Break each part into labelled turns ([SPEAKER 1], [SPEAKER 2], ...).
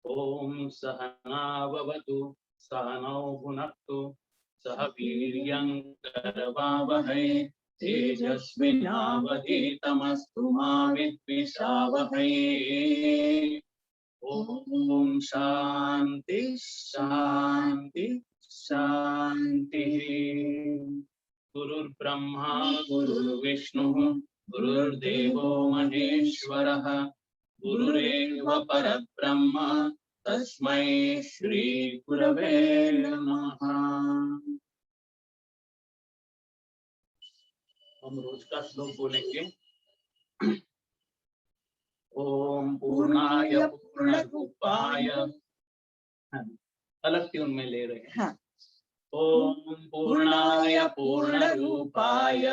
[SPEAKER 1] ओम सहना भवतु सहनौ भुनक्तु सह वीर्यं करवावहै तेजस्विनावधीतमस्तु मा विद्विषावहै। ओम शांति शांति शांति। गुरुर्ब्रह्मा गुरुर्विष्णुः गुरुर्देवो महेश्वरः गुरुरेव परब्रह्म तस्मै श्री गुरवे नमः। हम रोज का श्लोक बोलेंगे। ओम पूर्णाय पूर्णरूपाय, अलग ट्यून में ले रहे हैं। ओम पूर्णाय पूर्णरूपाय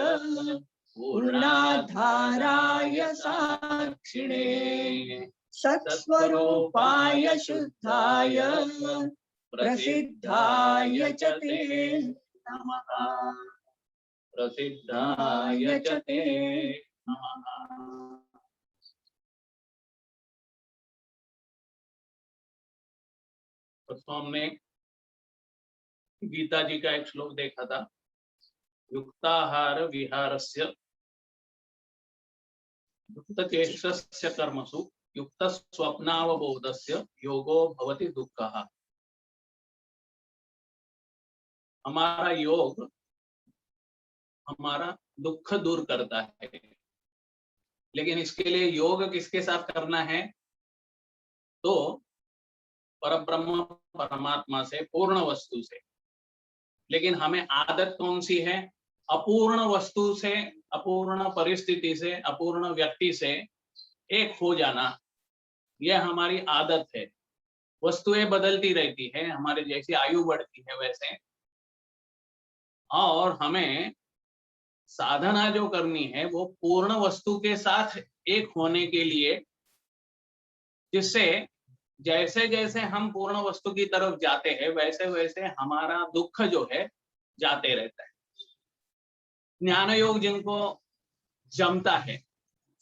[SPEAKER 1] पूर्णाधाराय साक्षिणे सत्स्वरूपाय शुद्धाय प्रसिद्धाय च ते नमः। प्रसिद्धाय च ते नमः। तो हमने गीता जी का एक श्लोक देखा था, युक्ताहार विहारस्य युक्तचेष्टस्य कर्मसु युक्त स्वप्नावबोधस्य योगो भवति दुःखः। हमारा योग हमारा दुख दूर करता है, लेकिन इसके लिए योग किसके साथ करना है? तो परब्रह्म परमात्मा से, पूर्ण वस्तु से। लेकिन हमें आदत कौन सी है? अपूर्ण वस्तु से, अपूर्ण परिस्थिति से, अपूर्ण व्यक्ति से एक हो जाना, यह हमारी आदत है। वस्तुएं बदलती रहती है, हमारे जैसी आयु बढ़ती है वैसे, और हमें साधना जो करनी है वो पूर्ण वस्तु के साथ एक होने के लिए, जिससे जैसे जैसे हम पूर्ण वस्तु की तरफ जाते हैं वैसे वैसे हमारा दुख जो है जाते रहता है। ज्ञान योग जिनको जमता है,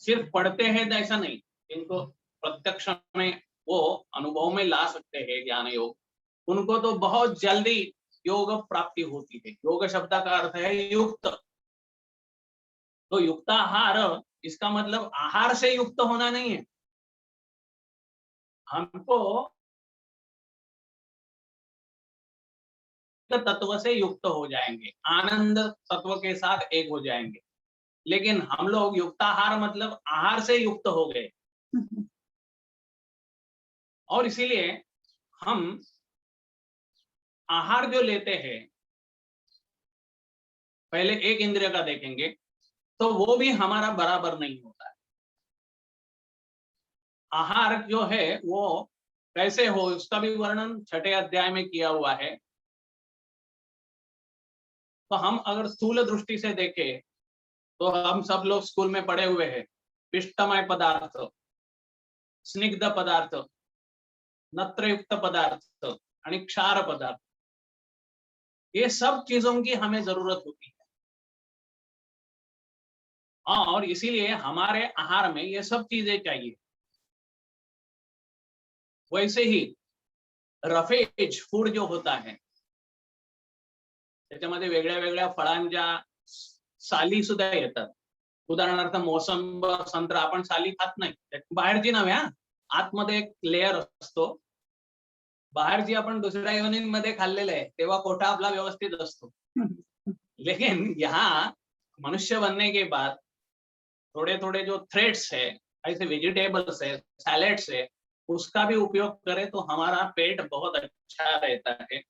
[SPEAKER 1] सिर्फ पढ़ते हैं तो ऐसा नहीं, जिनको प्रत्यक्ष में वो अनुभव में ला सकते हैं ज्ञान योग, उनको तो बहुत जल्दी योग प्राप्ति होती है। योग शब्द का अर्थ है युक्त। तो युक्ताहार, इसका मतलब आहार से युक्त होना नहीं है। हमको तत्व से युक्त हो जाएंगे, आनंद तत्व के साथ एक हो जाएंगे। लेकिन हम लोग युक्ताहार मतलब आहार से युक्त हो गए, और इसीलिए हम आहार जो लेते हैं, पहले एक इंद्रिय का देखेंगे तो वो भी हमारा बराबर नहीं होता है। आहार जो है वो कैसे हो, उसका भी वर्णन 6ठे अध्याय में किया हुआ है। तो हम अगर स्थूल दृष्टि से देखें तो हम सब लोग स्कूल में पढ़े हुए हैं, पिष्टमय पदार्थ, स्निग्ध पदार्थ, नत्रयुक्त पदार्थ और क्षार पदार्थ, ये सब चीजों की हमें जरूरत होती है। और इसीलिए हमारे आहार में ये सब चीजें चाहिए। वैसे ही रफेज फूड जो होता है, त्याच्यामध्ये वेगळ्या वेगळ्या फळांच्या साली सुद्धा येतात। उदाहरणार्थ मोसंब, संत्रा आपण साली खात नाही, बाहेरची नव्हे, आतमध्ये एक लेयर असतो। बाहेरची आपण दुसऱ्या योनींमध्ये खाल्लेलं आहे, तेव्हा कोठा आपला व्यवस्थित असतो। लेकिन यहाँ मनुष्य बनने के बाद थोड़े थोड़े जो थ्रेड्स है, ऐसे वेजिटेबल्स है, सैलेड्स है, उसका भी उपयोग करें तो हमारा पेट बहुत अच्छा रहता है।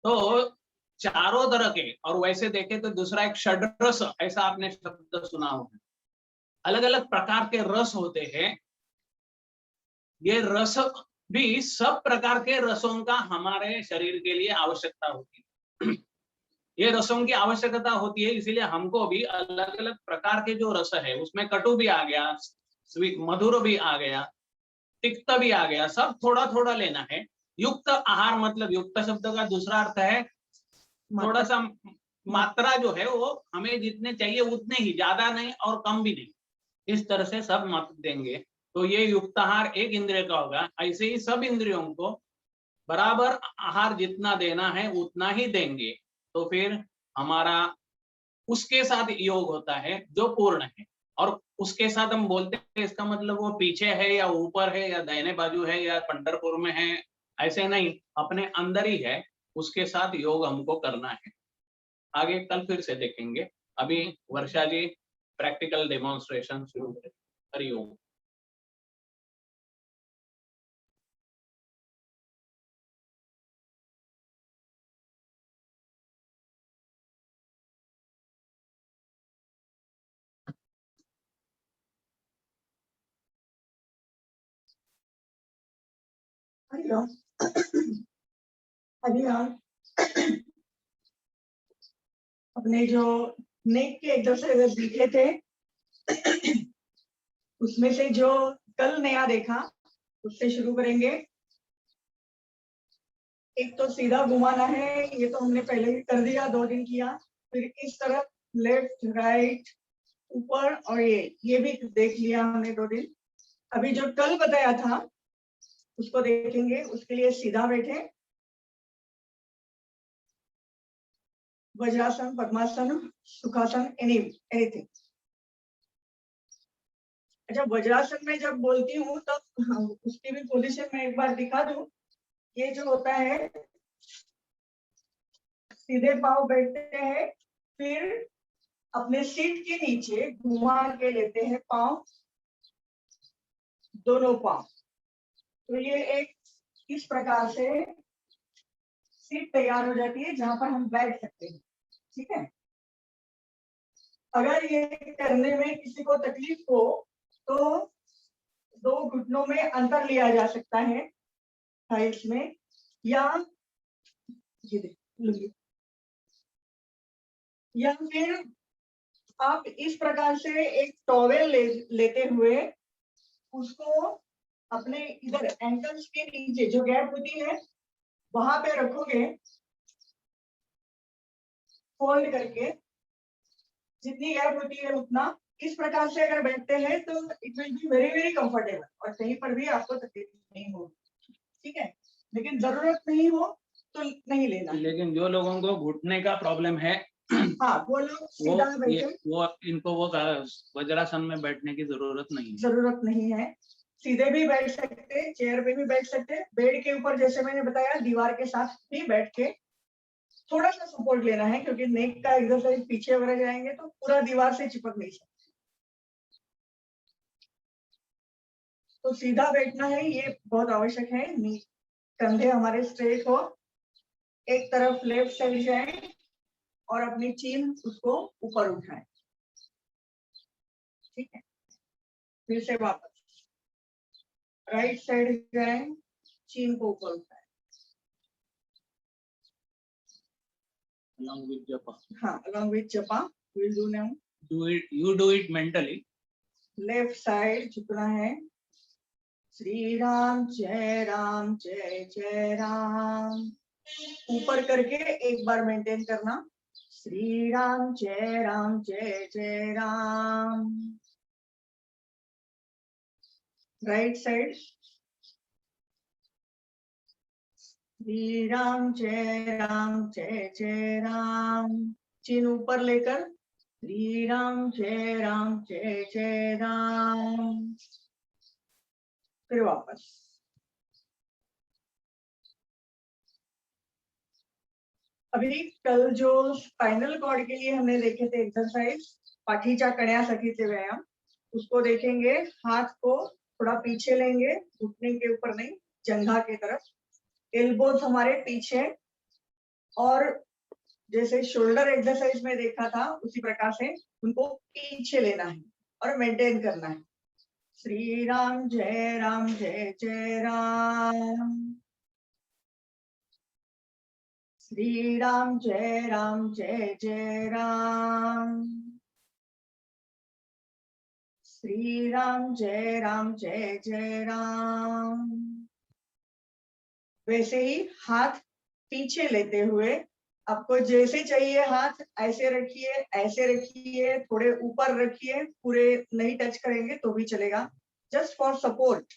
[SPEAKER 1] तो चारों तरह के, और वैसे देखें तो दूसरा एक षड्रस, ऐसा आपने शब्द सुना होगा। अलग अलग प्रकार के रस होते हैं। ये रस भी सब प्रकार के रसों का हमारे शरीर के लिए आवश्यकता होती है। ये रसों की आवश्यकता होती है, इसीलिए हमको भी अलग अलग प्रकार के जो रस है, उसमें कटु भी आ गया, मधुर भी आ गया, तिक्त भी आ गया, सब थोड़ा थोड़ा लेना है। युक्त आहार मतलब युक्त शब्द का दूसरा अर्थ है थोड़ा सा मात्रा जो है वो हमें जितने चाहिए उतने ही, ज्यादा नहीं और कम भी नहीं, इस तरह से सब मत देंगे तो ये युक्त आहार एक इंद्रिय का होगा। ऐसे ही सब इंद्रियों को बराबर आहार जितना देना है उतना ही देंगे, तो फिर हमारा उसके साथ योग होता है जो पूर्ण है। और उसके साथ हम बोलते हैं इसका मतलब वो पीछे है या ऊपर है या दाहिने बाजू है या पंढरपुर में है, ऐसे नहीं, अपने अंदर ही है, उसके साथ योग हमको करना है। आगे कल फिर से देखेंगे। अभी वर्षा जी प्रैक्टिकल डेमोन्स्ट्रेशन शुरू करें। हरिओम।
[SPEAKER 2] हरिओम। हरिओम। अपने जो नेक के एक्सरसाइज दिखे थे उसमें से जो कल नया देखा उससे शुरू करेंगे। एक तो सीधा घुमाना है, ये तो हमने पहले ही कर दिया, 2 दिन किया। फिर इस तरफ लेफ्ट राइट ऊपर, और ये भी देख लिया हमने 2 दिन। अभी जो कल बताया था उसको देखेंगे। उसके लिए सीधा बैठे, वज्रासन, पद्मासन, सुखासन, एनीथिंग। अच्छा, वज्रासन में जब बोलती हूँ तब उसकी भी पोजीशन में एक बार दिखा दूं। ये जो होता है, सीधे पांव बैठते हैं, फिर अपने सीट के नीचे घुमा के लेते हैं पांव, दोनों पांव। तो ये एक इस प्रकार से सीट तैयार हो जाती है जहां पर हम बैठ सकते हैं। ठीक है। अगर ये करने में किसी को तकलीफ हो तो 2 घुटनों में अंतर लिया जा सकता है थाइस में, या ये देखिए, या फिर आप इस प्रकार से एक टॉवेल लेते हुए उसको अपने इधर एंकल्स के नीचे जो गैप होती है वहां पे रखोगे, फोल्ड करके, जितनी गैप होती है उतना। इस प्रकार से अगर बैठते हैं तो it will be very very comfortable, और कहीं पर भी आपको तकलीफ नहीं होगी। ठीक है। लेकिन जरूरत नहीं हो तो नहीं लेना।
[SPEAKER 1] लेकिन जो लोगों को घुटने का प्रॉब्लम है,
[SPEAKER 2] हाँ, वो लोग सीधा बैठे,
[SPEAKER 1] वो इनको वो वज्रासन में बैठने की जरूरत
[SPEAKER 2] नहीं है। सीधे भी बैठ सकते, चेयर पे भी बैठ सकते, बेड के ऊपर जैसे मैंने बताया दीवार के साथ भी बैठ के थोड़ा सा सपोर्ट लेना है, क्योंकि नेक का एक्सरसाइज पीछे वगैरह जाएंगे तो पूरा दीवार से चिपक नहीं सकते। तो सीधा बैठना है, ये बहुत आवश्यक है। कंधे हमारे स्ट्रेट हो, एक तरफ लेफ्ट साइड जाए और अपनी चीन उसको ऊपर उठाए। ठीक है। फिर से वापस राइट साइड जाए, चीन को ऊपर उठाए।
[SPEAKER 1] along with japa.
[SPEAKER 2] हाँ, along with japa we'll do now.
[SPEAKER 1] You do it mentally.
[SPEAKER 2] Left side झुकना है। श्री राम जय जय राम। ऊपर करके एक बार मेंटेन करना। श्री राम जय जय राम। राइट साइड, श्री राम जय जय राम। चिन्ह ऊपर लेकर श्री राम जय जय राम। फिर वापस। अभी कल जो स्पाइनल कॉर्ड के लिए हमने देखे थे एक्सरसाइज, पाठीचा कण्या सखीचे व्यायाम, उसको देखेंगे। हाथ को थोड़ा पीछे लेंगे, घुटने के ऊपर नहीं, जंघा के तरफ। एल्बोज हमारे पीछे, और जैसे शोल्डर एक्सरसाइज में देखा था उसी प्रकार से उनको पीछे लेना है और मेंटेन करना है। श्री राम जय जय राम। श्री राम जय जय राम। श्री राम जय जय राम। वैसे ही हाथ पीछे लेते हुए आपको जैसे चाहिए हाथ ऐसे रखिए, थोड़े ऊपर रखिए, पूरे नहीं टच करेंगे तो भी चलेगा, जस्ट फॉर सपोर्ट।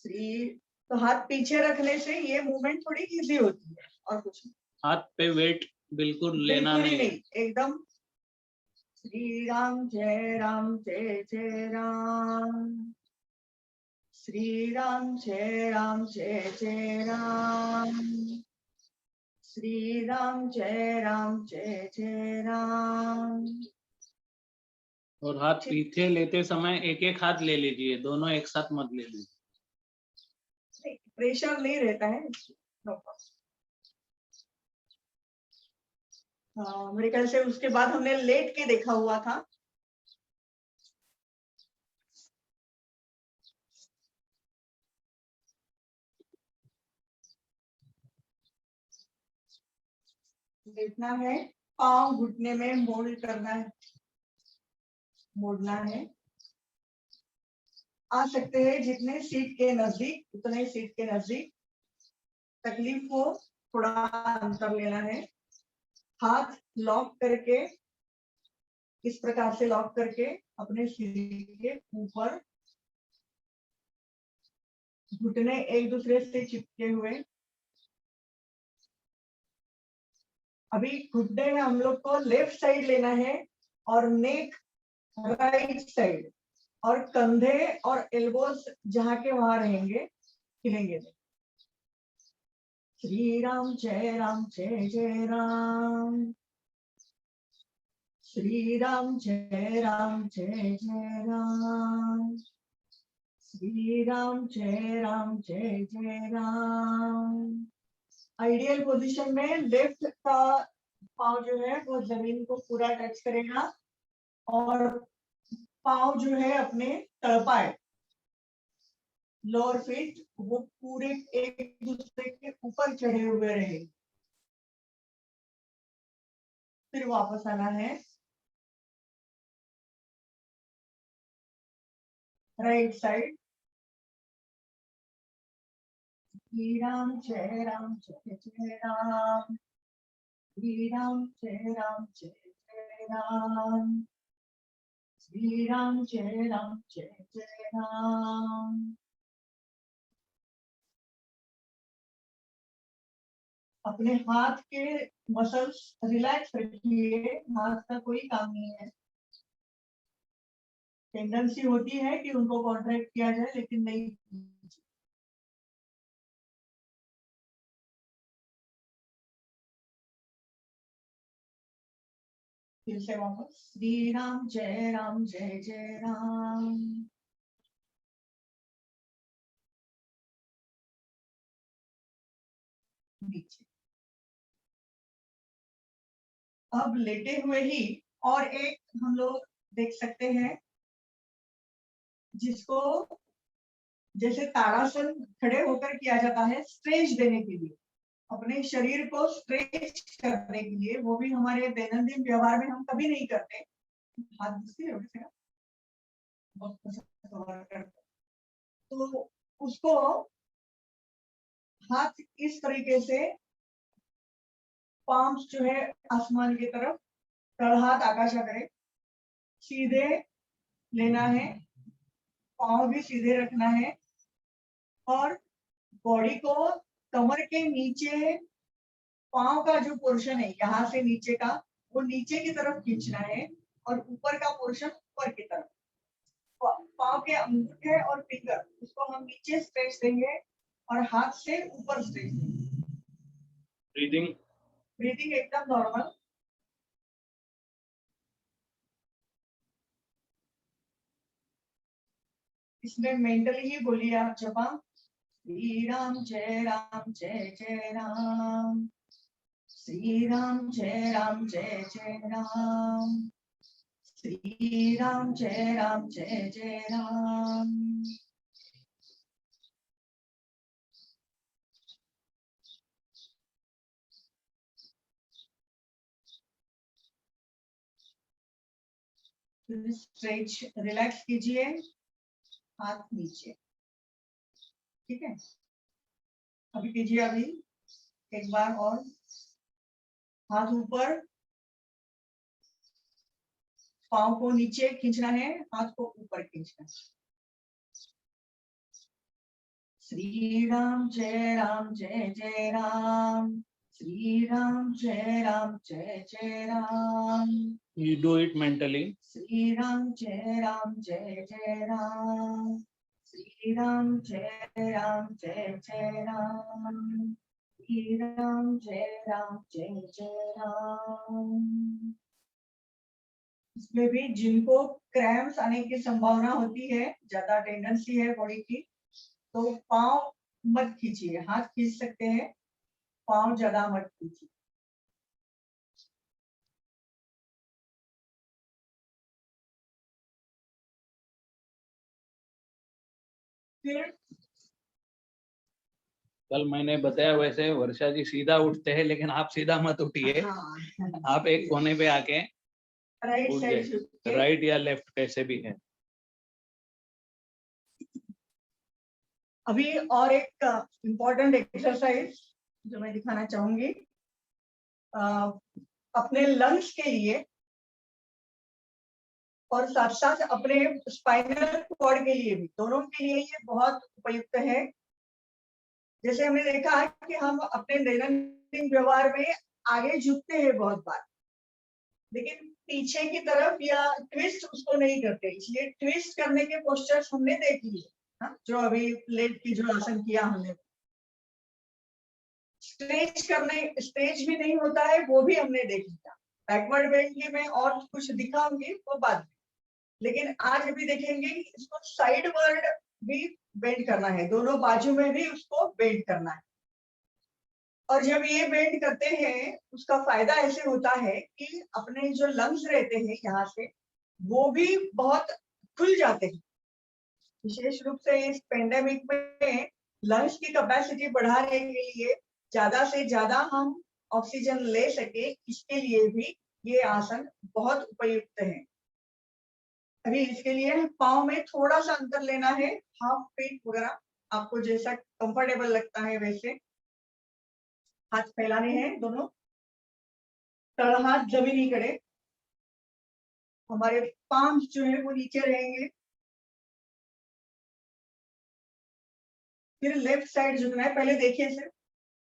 [SPEAKER 2] श्री, तो हाथ पीछे रखने से ये मूवमेंट थोड़ी इजी होती है और कुछ नहीं।
[SPEAKER 1] हाथ पे वेट बिल्कुल लेना
[SPEAKER 2] बिल्कुल ही
[SPEAKER 1] नहीं है।
[SPEAKER 2] नहीं, एकदम। श्री राम जय जय राम। श्री राम जय जय राम। श्री राम जय जय राम।
[SPEAKER 1] और हाथ पीछे लेते समय एक एक हाथ ले लीजिए, दोनों एक साथ मत ले लीजिए।
[SPEAKER 2] प्रेशर नहीं रहता है, नो प्रॉब्लम। मेरे ख्याल से उसके बाद हमने लेट के देखा हुआ था। देखना है, पांव घुटने में मोल्ड करना है, मोड़ना है। आ सकते हैं जितने सीट के नजदीक उतने सीट के नजदीक। तकलीफ हो थोड़ा अंतर लेना है। हाथ लॉक करके, इस प्रकार से लॉक करके अपने सिर के ऊपर, घुटने एक दूसरे से चिपके हुए। अभी घुटने में हम लोग को लेफ्ट साइड लेना है और नेक राइट साइड, और कंधे और एल्बोस जहां के वहां रहेंगे, हिलेंगे। श्री राम जय जय राम। श्री राम जय जय राम। श्री राम जय जय राम। आइडियल पोजीशन में लेफ्ट का पाँव जो है वो जमीन को पूरा टच करेगा और पाँव जो है अपने तलपाए, लोअर फीट, वो पूरे एक दूसरे के ऊपर चढ़े हुए रहेंगे। फिर वापस आना है, राइट साइड। श्री राम जय जय राम। श्री राम जय जय राम। श्री राम जय जय राम। अपने हाथ के मसल्स रिलैक्स रखिए, हाथ का कोई काम नहीं है। टेंडेंसी होती है कि उनको कॉन्ट्रैक्ट किया जाए, लेकिन नहीं। फिर से वापस, श्री राम जय जय राम। नीचे। अब लेटे हुए ही और एक हम लोग देख सकते हैं, जिसको जैसे ताड़ासन खड़े होकर किया जाता है स्ट्रेच देने के लिए, अपने शरीर को स्ट्रेच करने के लिए। वो भी हमारे दैनंदिन व्यवहार में हम कभी नहीं करते। हाथ तो उसको हाथ इस तरीके से, पाम्स जो है आसमान की तरफ, तलहाथ आकाशा करे, सीधे लेना है, पाँव भी सीधे रखना है और बॉडी को कमर के नीचे, पाँव का जो पोर्शन है यहाँ से नीचे का, वो नीचे की तरफ खींचना है और ऊपर का पोर्शन ऊपर की तरफ। पाँव के अंगूठे और फिंगर उसको हम नीचे स्ट्रेच देंगे और हाथ से ऊपर स्ट्रेच देंगे।
[SPEAKER 1] ब्रीदिंग,
[SPEAKER 2] ब्रीदिंग एकदम नॉर्मल। इसमें मेंटली ही बोलिए आप जपा, श्री राम जय जय राम। श्री राम जय जय राम। श्री राम जय जय राम। स्ट्रेच रिलैक्स कीजिए, हाथ नीचे, ठीक है। अभी कीजिए, अभी एक बार और, हाथ ऊपर, पाँव को नीचे खींचना है, हाथ को ऊपर खींचना है। श्री राम जय जय राम। श्री राम जय जय Ram.
[SPEAKER 1] You do it mentally.
[SPEAKER 2] Shri Ram जय जय राम। श्री राम जय जय राम। श्री राम जय जय राम। इसमें भी जिनको क्रैम्प्स आने की संभावना होती है, ज्यादा टेंडेंसी है बॉडी की, तो पाँव मत खींचिए, हाथ खींच सकते हैं, पाँव ज्यादा मत खींचिए। फिर
[SPEAKER 1] कल मैंने बताया वैसे वर्षा जी सीधा उठते हैं, लेकिन आप सीधा मत उठिए।
[SPEAKER 2] हाँ,
[SPEAKER 1] आप एक कोने पे आके
[SPEAKER 2] राइट
[SPEAKER 1] उठ
[SPEAKER 2] साइड
[SPEAKER 1] जाए,
[SPEAKER 2] झुकिए।
[SPEAKER 1] राइट या लेफ्ट कैसे भी है।
[SPEAKER 2] अभी और एक इम्पोर्टेंट एक्सरसाइज जो मैं दिखाना चाहूंगी अपने लंग्स के लिए, और साथ साथ अपने स्पाइनल कॉर्ड के लिए भी, दोनों के लिए ये बहुत उपयुक्त है। जैसे हमने देखा है कि हम अपने दैनंदिन व्यवहार में आगे झुकते हैं बहुत बार, लेकिन पीछे की तरफ या ट्विस्ट उसको नहीं करते, इसलिए ट्विस्ट करने के पोस्चर्स हमने देख लिए, जो अभी लेट की जो आसन किया हमने। स्ट्रेच भी नहीं होता है, वो भी हमने देख लिया। बैकवर्ड बेंड की मैं और कुछ दिखाऊंगी वो बाद में, लेकिन आज अभी देखेंगे कि इसको साइड वर्ड भी बेंड करना है, दोनों बाजू में भी उसको बेंड करना है। और जब ये बेंड करते हैं उसका फायदा ऐसे होता है कि अपने जो लंग्स रहते हैं यहाँ से, वो भी बहुत खुल जाते हैं। विशेष रूप से इस पेंडेमिक में लंग्स की कैपेसिटी बढ़ाने के लिए, ज्यादा से ज्यादा हम ऑक्सीजन ले सके, इसके लिए भी ये आसन बहुत उपयुक्त है। अभी इसके लिए पाँव में थोड़ा सा अंतर लेना है, हाफ फीट वगैरह, आपको जैसा कंफर्टेबल लगता है वैसे। हाथ फैलाने हैं दोनों, तड़ हाथ जमीनी कड़े, हमारे पाम्स जो है वो नीचे रहेंगे। फिर लेफ्ट साइड झुकना है, पहले देखिए सर,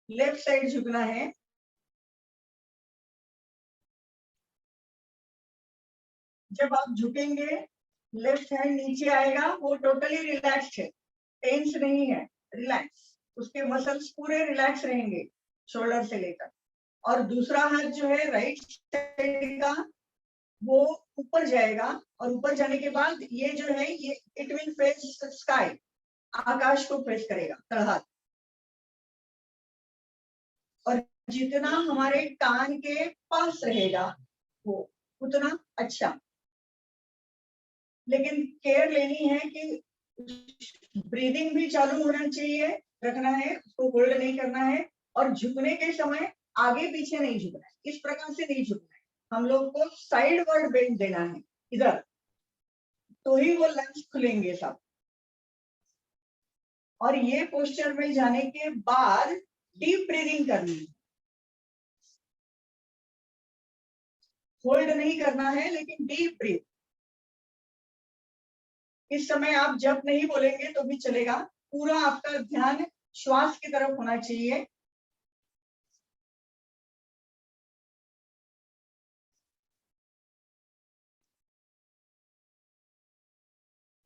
[SPEAKER 2] लेफ्ट साइड झुकना है। जब आप झुकेंगे लेफ्ट हैंड नीचे आएगा, वो टोटली रिलैक्स्ड है, टेंस नहीं है, रिलैक्स, उसके मसल्स पूरे रिलैक्स रहेंगे शोल्डर से लेकर। और दूसरा हाथ जो है राइट साइड का, वो ऊपर जाएगा, और ऊपर जाने के बाद ये जो है ये इट विल फेस स्काई, आकाश को फेस करेगा तड़ हाथ। और जितना हमारे कान के पास रहेगा वो उतना अच्छा, लेकिन केयर लेनी है कि ब्रीदिंग भी चालू होना चाहिए, रखना है, उसको होल्ड नहीं करना है। और झुकने के समय आगे पीछे नहीं झुकना है, इस प्रकार से नहीं झुकना है, हम लोग को साइड वर्ड बेंड देना है इधर, तो ही वो लंग्स खुलेंगे सब। और ये पोस्चर में जाने के बाद डीप ब्रीदिंग करनी है, होल्ड नहीं करना है, लेकिन डीप ब्रीथ। इस समय आप जब नहीं बोलेंगे तो भी चलेगा, पूरा आपका ध्यान श्वास की तरफ होना चाहिए।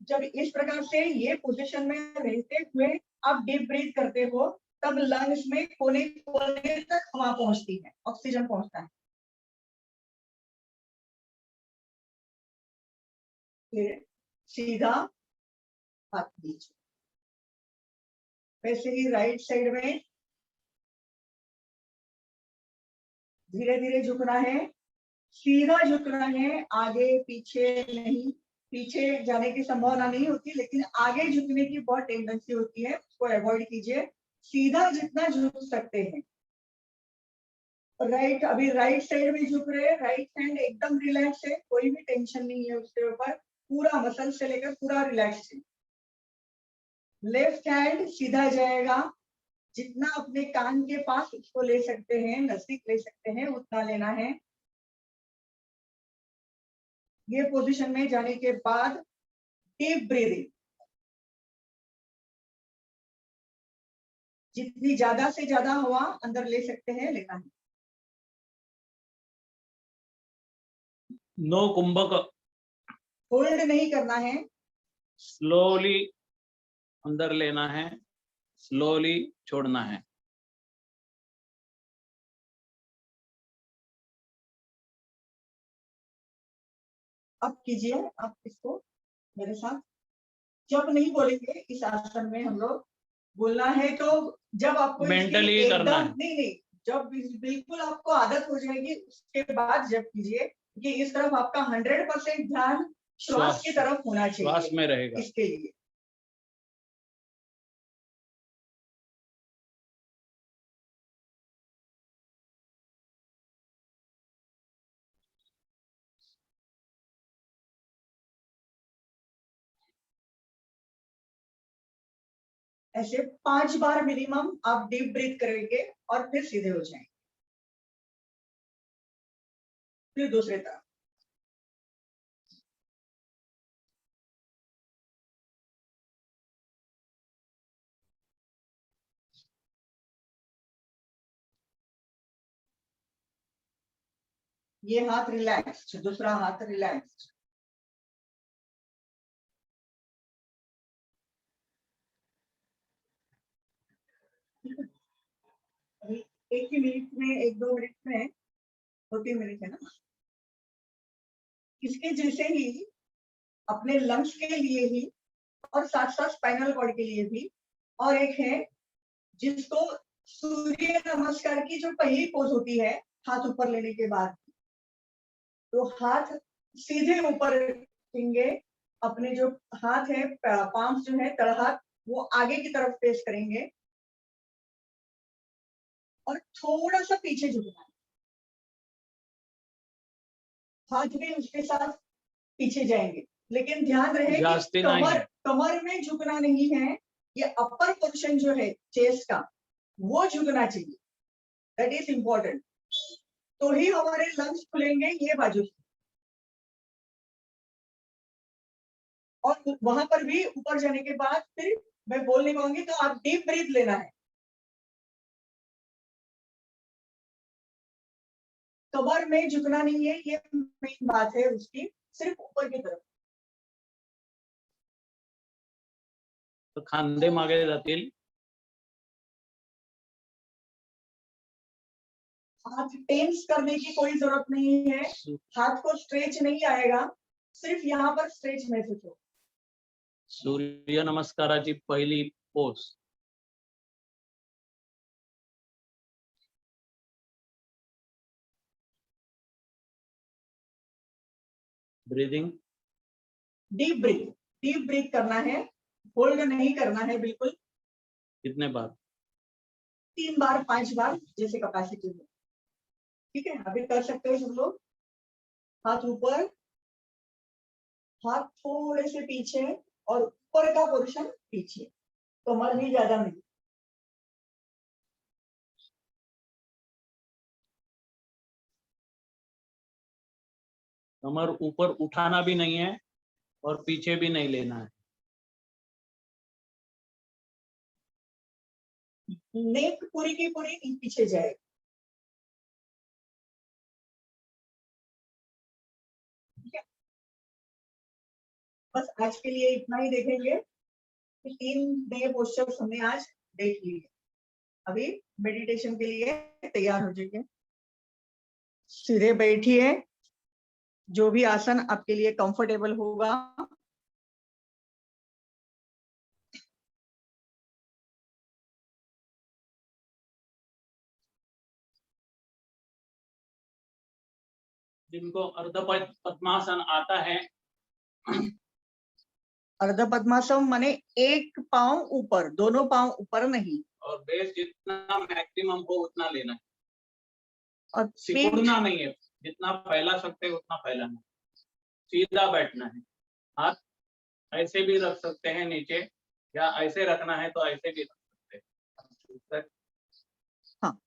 [SPEAKER 2] जब इस प्रकार से ये पोजीशन में रहते हुए आप डीप ब्रीथ करते हो, तब लंग्स में कोने कोने तक हवा पहुंचती है, ऑक्सीजन पहुंचता है। फिर सीधा हाथ नीचे, वैसे ही राइट साइड में धीरे धीरे झुकना है, सीधा झुकना है, आगे पीछे नहीं। पीछे जाने की संभावना नहीं होती, लेकिन आगे झुकने की बहुत टेंडेंसी होती है, उसको अवॉइड कीजिए। सीधा जितना झुक सकते हैं। राइट, अभी राइट साइड में झुक रहे हैं, राइट हैंड एकदम रिलैक्स है, कोई भी टेंशन नहीं है उसके ऊपर, पूरा मसल से लेकर पूरा रिलैक्स है। लेफ्ट हैंड सीधा जाएगा, जितना अपने कान के पास उसको ले सकते हैं, नजदीक ले सकते हैं, उतना लेना है। ये पोजीशन में जाने के बाद डीप ब्रीदिंग, जितनी ज्यादा से ज्यादा हवा अंदर ले सकते हैं लेना है।
[SPEAKER 1] नो कुंभक,
[SPEAKER 2] होल्ड नहीं करना है,
[SPEAKER 1] स्लोली अंदर लेना है, स्लोली छोड़ना है।
[SPEAKER 2] अब कीजिए आप इसको मेरे साथ। जब नहीं बोलेंगे इस आसन में हम लोग, बोलना है तो जब आपको इसकी
[SPEAKER 1] मेंटली करना
[SPEAKER 2] एकदम
[SPEAKER 1] है।
[SPEAKER 2] नहीं नहीं, जब बिल्कुल आपको आदत हो जाएगी उसके बाद जब कीजिए, कि इस तरफ आपका 100% ध्यान श्वास की तरफ होना
[SPEAKER 1] श्वास
[SPEAKER 2] चाहिए
[SPEAKER 1] में रहेगा।
[SPEAKER 2] इसके लिए। ऐसे 5 बार मिनिमम आप डीप ब्रीथ करेंगे और फिर सीधे हो जाएंगे। फिर दूसरे तरफ। ये हाथ रिलैक्स, दूसरा हाथ रिलैक्स। अभी एक ही मिनट में, 1-2 मिनट में, 2-3 मिनट है ना, इसके जैसे ही अपने लंग्स के लिए ही और साथ साथ स्पाइनल कॉर्ड के लिए भी। और एक है जिसको सूर्य नमस्कार की जो पहली पोज होती है, हाथ ऊपर लेने के बाद, तो हाथ सीधे ऊपर रखेंगे। अपने जो हाथ है, पाम्स जो है, तलहाथ, वो आगे की तरफ फेस करेंगे और थोड़ा सा पीछे झुकना है। हाथ भी उसके साथ पीछे जाएंगे, लेकिन ध्यान रहे कि
[SPEAKER 1] जास्ती नहीं
[SPEAKER 2] कमर
[SPEAKER 1] है।
[SPEAKER 2] कमर में झुकना नहीं है। ये अपर पोर्शन जो है चेस्ट का, वो झुकना चाहिए। That is important. तो ही हमारे लंग्स खुलेंगे ये बाजू से। और वहां पर भी ऊपर जाने के बाद फिर मैं बोल नहीं पाऊंगी, तो आप डीप ब्रीथ लेना है। कमर में झुकना नहीं है, ये मेन बात है उसकी, सिर्फ ऊपर की तरफ।
[SPEAKER 1] तर खांदे मागे जातील।
[SPEAKER 2] हाथ टेंस करने की कोई जरूरत नहीं है, हाथ को स्ट्रेच नहीं आएगा, सिर्फ यहाँ पर स्ट्रेच महसूस हो।
[SPEAKER 1] सूर्य नमस्काराची पहिली पोज। ब्रीदिंग,
[SPEAKER 2] डीप ब्रीथ करना है, होल्ड नहीं करना है बिल्कुल।
[SPEAKER 1] कितने बार?
[SPEAKER 2] 3 बार 5 बार जैसे कैपेसिटी हो। ठीक है, अभी कर सकते हो सब लोग। हाथ ऊपर, हाथ थोड़े से पीछे और ऊपर का पोर्शन पीछे, कमर भी ज्यादा नहीं।
[SPEAKER 1] कमर ऊपर उठाना भी नहीं है और पीछे भी नहीं लेना है।
[SPEAKER 2] नेक पूरी की पूरी पीछे जाए। ठीक है, बस आज के लिए इतना ही देखेंगे कि 3 नए पोस्टर्स हमने आज देख लिए। अभी मेडिटेशन के लिए तैयार हो जाइए। सीधे बैठिए, जो भी आसन आपके लिए कंफर्टेबल होगा।
[SPEAKER 1] जिनको अर्ध पद्मासन आता है,
[SPEAKER 2] अर्ध पद्मासन माने एक पांव ऊपर, दोनों पांव ऊपर नहीं,
[SPEAKER 1] और बेस जितना मैक्सिमम हो उतना लेना है,
[SPEAKER 2] और पीठ
[SPEAKER 1] सिकुड़ना नहीं है, जितना फैला सकते हैं उतना फैलाना है, सीधा बैठना है। हाथ ऐसे भी रख सकते हैं नीचे, या ऐसे रखना है तो ऐसे भी रख सकते हैं,
[SPEAKER 2] हाँ,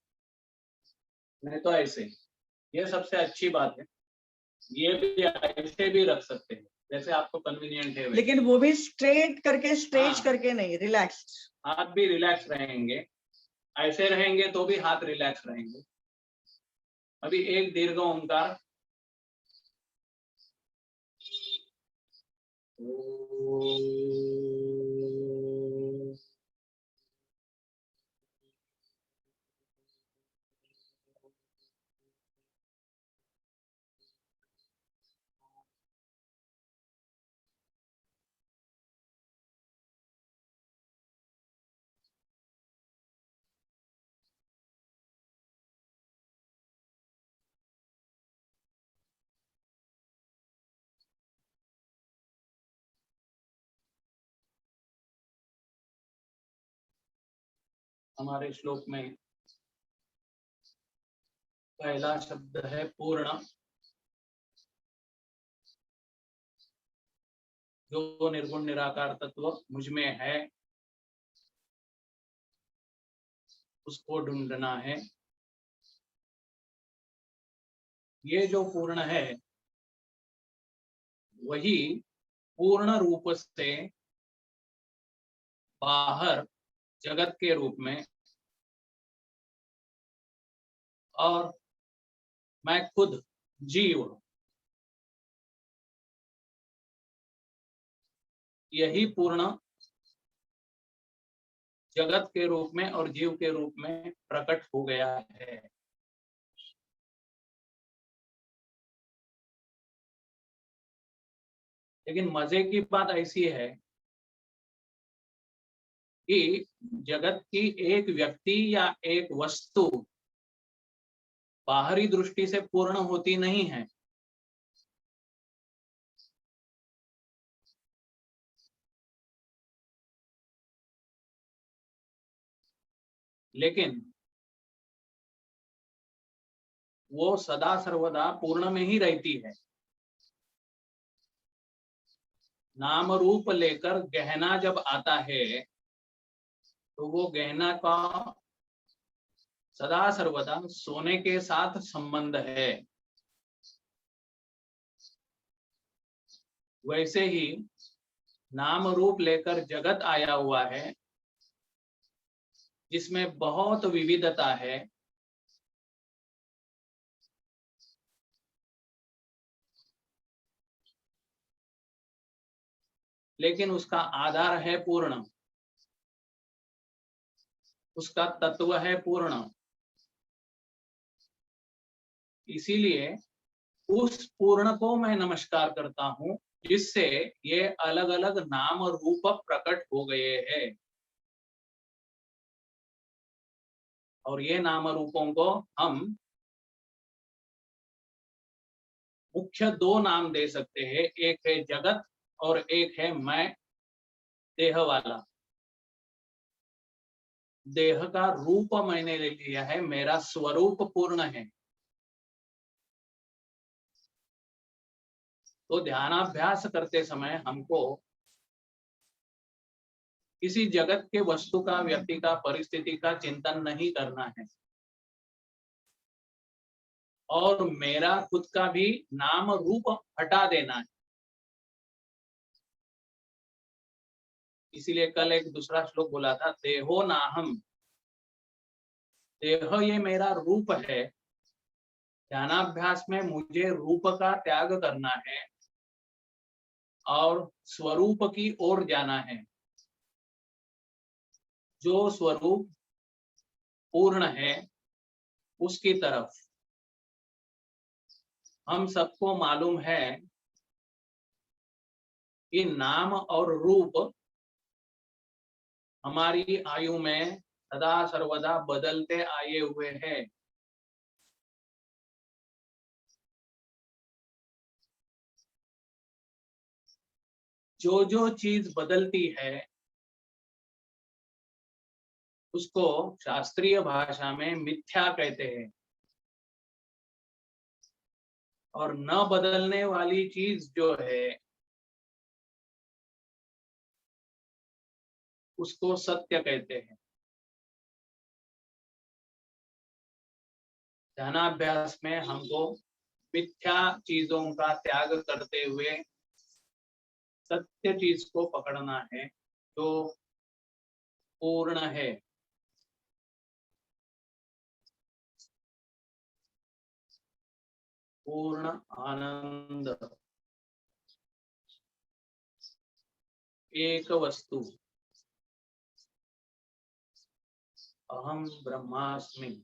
[SPEAKER 1] नहीं तो ऐसे। ये सबसे अच्छी बात है, ये भी ऐसे भी रख सकते हैं, जैसे आपको कन्वीनियंट है वैसे।
[SPEAKER 2] लेकिन वो भी स्ट्रेट करके, स्ट्रेच
[SPEAKER 1] हाँ।
[SPEAKER 2] करके नहीं, रिलैक्स्ड।
[SPEAKER 1] हाथ भी रिलैक्स रहेंगे, ऐसे रहेंगे तो भी हाथ रिलैक्स रहेंगे। अभी एक दीर्घ ओंकार, हमारे श्लोक में पहला शब्द है पूर्ण, जो निर्गुण निराकार तत्व मुझ में है उसको ढूंढना है। ये जो पूर्ण है वही पूर्ण रूप से बाहर जगत के रूप में, और मैं खुद जीव, यही पूर्ण जगत के रूप में और जीव के रूप में प्रकट हो गया है। लेकिन मजे की बात ऐसी है कि जगत की एक व्यक्ति या एक वस्तु बाहरी दृष्टि से पूर्ण होती नहीं है, लेकिन वो सदा सर्वदा पूर्ण में ही रहती है। नाम रूप लेकर गहना जब आता है तो वो गहना का सदा सर्वदा सोने के साथ संबंध है। वैसे ही नाम रूप लेकर जगत आया हुआ है, जिसमें बहुत विविधता है, लेकिन उसका आधार है पूर्ण, उसका तत्व है पूर्ण। इसीलिए उस पूर्ण को मैं नमस्कार करता हूं, जिससे ये अलग अलग नाम रूप प्रकट हो गए हैं। और ये नाम रूपों को हम मुख्य दो नाम दे सकते हैं, एक है जगत और एक है मैं, देह वाला। देह का रूप मैंने ले लिया है, मेरा स्वरूप पूर्ण है। तो ध्यानाभ्यास करते समय हमको किसी जगत के वस्तु का, व्यक्ति का, परिस्थिति का चिंतन नहीं करना है, और मेरा खुद का भी नाम रूप हटा देना है। इसीलिए कल एक दूसरा श्लोक बोला था, देहो नाहम, देह ये मेरा रूप है। ध्यानाभ्यास में मुझे रूप का त्याग करना है और स्वरूप की ओर जाना है। जो स्वरूप पूर्ण है उसकी तरफ। हम सबको मालूम है कि नाम और रूप हमारी आयु में सदा सर्वदा बदलते आए हुए हैं। जो जो चीज बदलती है उसको शास्त्रीय भाषा में मिथ्या कहते हैं, और न बदलने वाली चीज जो है उसको सत्य कहते हैं। ध्यानाभ्यास में हमको मिथ्या चीजों का त्याग करते हुए सत्य चीज को पकड़ना है जो पूर्ण है। पूर्ण आनंद, एक वस्तु, अहम ब्रह्मास्मि।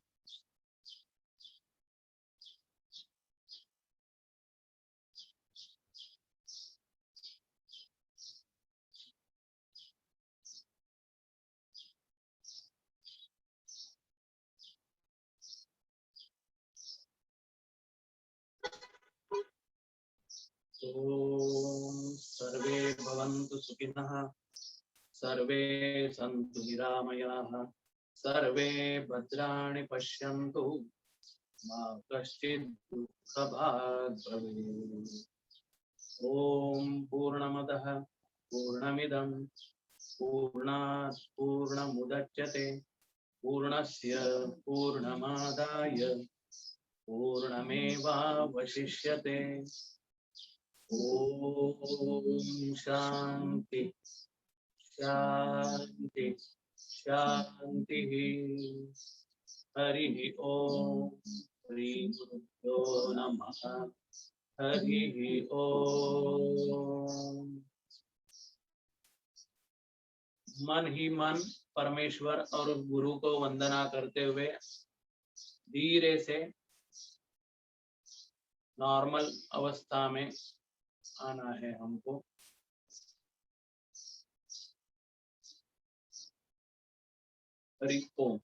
[SPEAKER 1] ओम सर्वे भवन्तु सुखिनः, सर्वे सन्तु निरामयाः, सर्वे भद्राणि पश्यन्तु, मा कश्चित् दुःखभाग् भवेत्। ओम पूर्णमदः पूर्णमिदं पूर्णात् पूर्णमुदच्यते पूर्णस्य पूर्णमादाय पूर्णमेवावशिष्यते। ओम शांति शांति शांति। हरि ओम। श्री गुरुभ्यो नमः। हरि ओम। मन ही मन परमेश्वर और उस गुरु को वंदना करते हुए धीरे से नॉर्मल अवस्था में आना है हमको। हरि ओम।